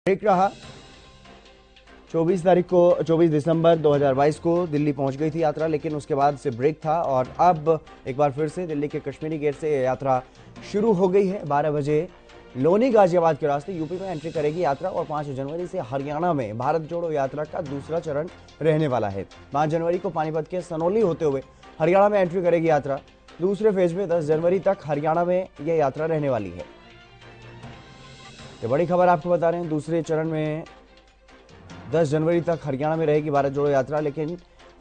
Break रहा। 24 दिसंबर 2022 को दिल्ली पहुंच गई थी यात्रा, लेकिन उसके बाद से ब्रेक था और अब एक बार फिर से दिल्ली के कश्मीरी गेट से यह यात्रा शुरू हो गई है। 12 बजे लोनी गाजियाबाद के रास्ते यूपी में एंट्री करेगी यात्रा और 5 जनवरी से हरियाणा में भारत जोड़ो यात्रा का दूसरा चरण रहने वाला है। 5 जनवरी को पानीपत के सनोली होते हुए हरियाणा में एंट्री करेगी यात्रा। दूसरे फेज में 10 जनवरी तक हरियाणा में यह यात्रा रहने वाली है। ये बड़ी खबर आपको बता रहे हैं, दूसरे चरण में 10 जनवरी तक हरियाणा में रहेगी भारत जोड़ो यात्रा, लेकिन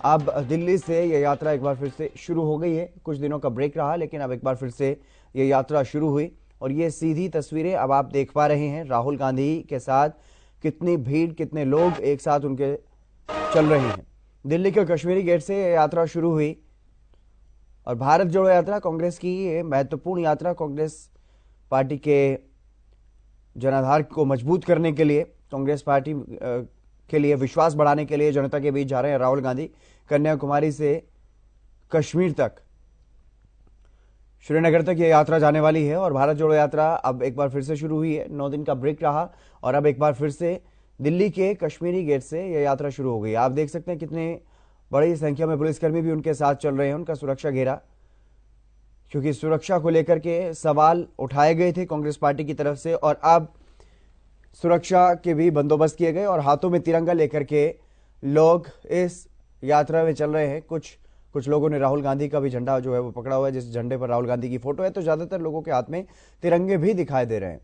अब दिल्ली से यह यात्रा एक बार फिर से शुरू हो गई है। कुछ दिनों का ब्रेक रहा, लेकिन अब एक बार फिर से यह यात्रा शुरू हुई और ये सीधी तस्वीरें अब आप देख पा रहे हैं। राहुल गांधी के साथ कितनी भीड़, कितने लोग एक साथ उनके चल रहे हैं। दिल्ली के कश्मीरी गेट से यह यात्रा शुरू हुई और भारत जोड़ो यात्रा कांग्रेस की ये महत्वपूर्ण यात्रा, कांग्रेस पार्टी के जनाधार को मजबूत करने के लिए, कांग्रेस पार्टी के लिए विश्वास बढ़ाने के लिए जनता के बीच जा रहे हैं राहुल गांधी। कन्याकुमारी से कश्मीर तक, श्रीनगर तक यह यात्रा जाने वाली है और भारत जोड़ो यात्रा अब एक बार फिर से शुरू हुई है। 9 दिन का ब्रेक रहा और अब एक बार फिर से दिल्ली के कश्मीरी गेट से यह यात्रा शुरू हो गई। आप देख सकते हैं कितने बड़ी संख्या में पुलिसकर्मी भी उनके साथ चल रहे हैं, उनका सुरक्षा घेरा, क्योंकि सुरक्षा को लेकर के सवाल उठाए गए थे कांग्रेस पार्टी की तरफ से और अब सुरक्षा के भी बंदोबस्त किए गए और हाथों में तिरंगा लेकर के लोग इस यात्रा में चल रहे हैं। कुछ लोगों ने राहुल गांधी का भी झंडा जो है वो पकड़ा हुआ है, जिस झंडे पर राहुल गांधी की फोटो है, तो ज्यादातर लोगों के हाथ में तिरंगे भी दिखाई दे रहे हैं।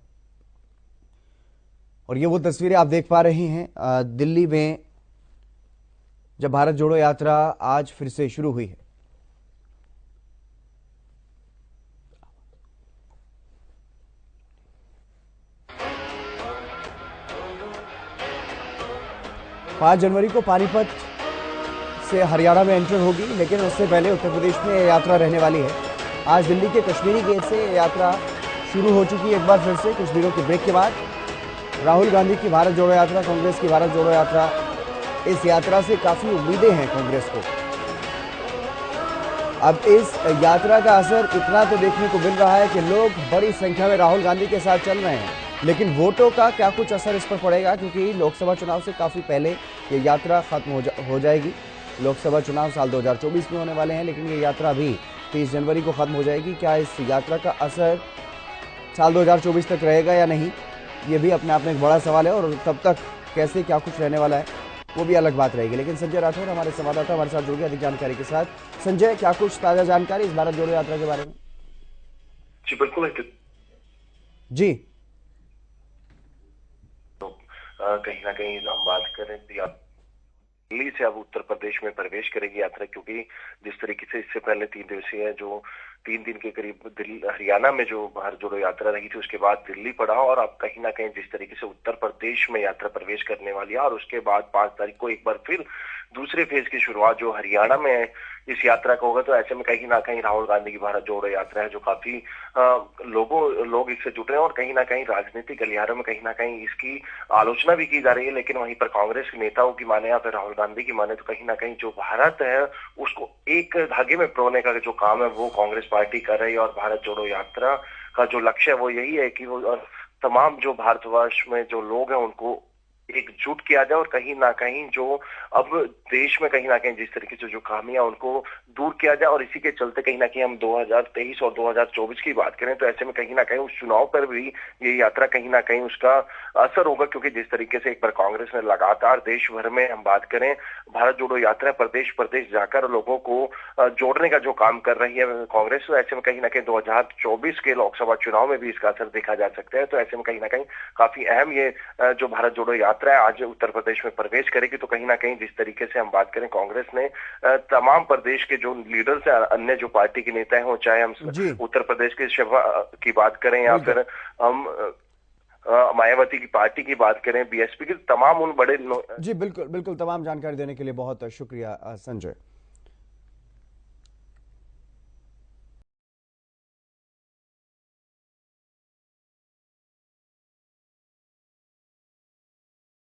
और ये वो तस्वीरें आप देख पा रही हैं दिल्ली में जब भारत जोड़ो यात्रा आज फिर से शुरू हुई है। पांच जनवरी को पानीपत से हरियाणा में एंटर होगी, लेकिन उससे पहले उत्तर प्रदेश में यह यात्रा रहने वाली है। आज दिल्ली के कश्मीरी गेट से यह यात्रा शुरू हो चुकी है एक बार फिर से कुछ दिनों के ब्रेक के बाद। राहुल गांधी की भारत जोड़ो यात्रा, कांग्रेस की भारत जोड़ो यात्रा, इस यात्रा से काफी उम्मीदें हैं कांग्रेस को। अब इस यात्रा का असर इतना तो देखने को मिल रहा है कि लोग बड़ी संख्या में राहुल गांधी के साथ चल रहे हैं, लेकिन वोटों का क्या कुछ असर इस पर पड़ेगा, क्योंकि लोकसभा चुनाव से काफी पहले ये यात्रा खत्म हो जाएगी। लोकसभा चुनाव साल 2024 में होने वाले हैं, लेकिन ये यात्रा भी 30 जनवरी को खत्म हो जाएगी। क्या इस यात्रा का असर साल 2024 तक रहेगा या नहीं, ये भी अपने आप में एक बड़ा सवाल है और तब तक कैसे क्या कुछ रहने वाला है वो भी अलग बात रहेगी। लेकिन संजय राठौर हमारे संवाददाता हमारे साथ जुड़ गए अधिक जानकारी के साथ। संजय, क्या कुछ ताजा जानकारी इस भारत जोड़ो यात्रा के बारे में? जी बिल्कुल जी, कहीं ना कहीं हम बात करें दिल्ली से अब उत्तर प्रदेश में प्रवेश करेगी यात्रा, क्योंकि जिस तरीके से इससे पहले 3 दिवसीय जो 3 दिन के करीब हरियाणा में जो भारत जोड़ो यात्रा रही थी, उसके बाद दिल्ली पड़ा और अब कहीं ना कहीं जिस तरीके से उत्तर प्रदेश में यात्रा प्रवेश करने वाली है और उसके बाद 5 तारीख को एक बार फिर दूसरे फेज की शुरुआत जो हरियाणा में इस यात्रा का होगा, तो ऐसे में कहीं ना कहीं राहुल गांधी की भारत जोड़ो यात्रा है जो काफी लोग इससे जुट रहे हैं और कहीं ना कहीं राजनीतिक गलियारों में कहीं ना कहीं इसकी आलोचना भी की जा रही है। लेकिन वहीं पर कांग्रेस के नेताओं की माने या फिर राहुल गांधी की माने तो कहीं ना कहीं जो भारत है उसको एक धागे में पिरोने का जो काम है वो कांग्रेस पार्टी कर रही है और भारत जोड़ो यात्रा का जो लक्ष्य है वो यही है कि वो तमाम जो भारतवर्ष में जो लोग हैं उनको एकजुट किया जाए और कहीं ना कहीं जो अब देश में कहीं ना कहीं जिस तरीके से जो खामियां उनको दूर किया जाए। और इसी के चलते कहीं ना कहीं हम 2023 और 2024 की बात करें तो ऐसे में कहीं ना कहीं उस चुनाव पर भी ये यात्रा कहीं ना कहीं उसका असर होगा, क्योंकि जिस तरीके से एक बार कांग्रेस ने लगातार देश भर में हम बात करें भारत जोड़ो यात्रा प्रदेश प्रदेश जाकर लोगों को जोड़ने का जो काम कर रही है कांग्रेस, तो ऐसे में कहीं ना कहीं 2024 के लोकसभा चुनाव में भी इसका असर देखा जा सकता है। तो ऐसे में कहीं ना कहीं काफी अहम ये जो भारत जोड़ो यात्रा है आज उत्तर प्रदेश में प्रवेश करेगी। तो कहीं ना कहीं जिस तरीके से हम बात करें कांग्रेस ने तमाम प्रदेश के जो लीडर्स हैं, अन्य जो पार्टी के नेता हैं, चाहे हम उत्तर प्रदेश के शिवा की बात करें या फिर हम मायावती की पार्टी की बात करें, बीएसपी की, तमाम उन बड़े जी बिल्कुल बिल्कुल, तमाम जानकारी देने के लिए बहुत शुक्रिया संजय।